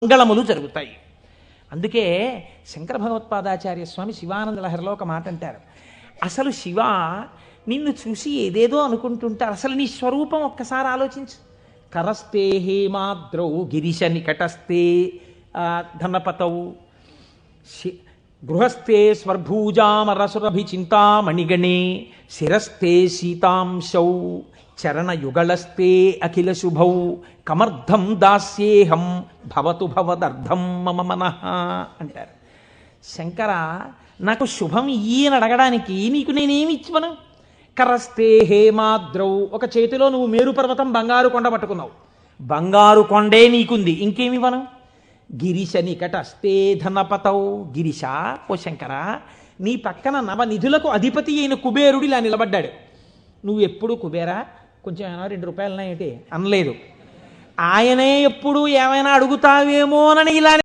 మంగళములు జరుగుతాయి. అందుకే శంకర భగవత్పాదాచార్య స్వామి శివానంద లహరిలో ఒక మాట అంటారు. అసలు శివ నిన్ను చూసి ఏదేదో అనుకుంటుంటారు, అసలు నీ స్వరూపం ఒక్కసారి ఆలోచించు. కరస్తే హేమాద్రౌ గిరిశ నికటస్తే ధనపతౌ గృహస్థే స్వర్భూజామరసురభి చింతామణిగణే శిరస్థే సీతాంశౌ చరణయుగళస్తే అఖిల శుభౌ కమర్థం దాస్యేహం భవతు భవదర్థం మమ మనః అంటారు. శంకర, నాకు శుభం ఇయ్యని అడగడానికి నీకు నేనేమి ఇచ్చివను? కరస్తే హేమాద్రౌ, ఒక చేతిలో నువ్వు మేరు పర్వతం బంగారు కొండ పట్టుకున్నావు, బంగారు కొండే నీకుంది, ఇంకేమివ్వను? గిరిశ నికటస్తే ధనపతౌ, గిరిశ ఓ శంకర, నీ పక్కన నవనిధులకు అధిపతి అయిన కుబేరుడు ఇలా నిలబడ్డాడు. నువ్వు ఎప్పుడు కుబేరా కొంచెం ఏమైనా 2 రూపాయలున్నాయేంటి అనలేదు. ఆయనే ఎప్పుడు ఏమైనా అడుగుతావేమోనని ఇలా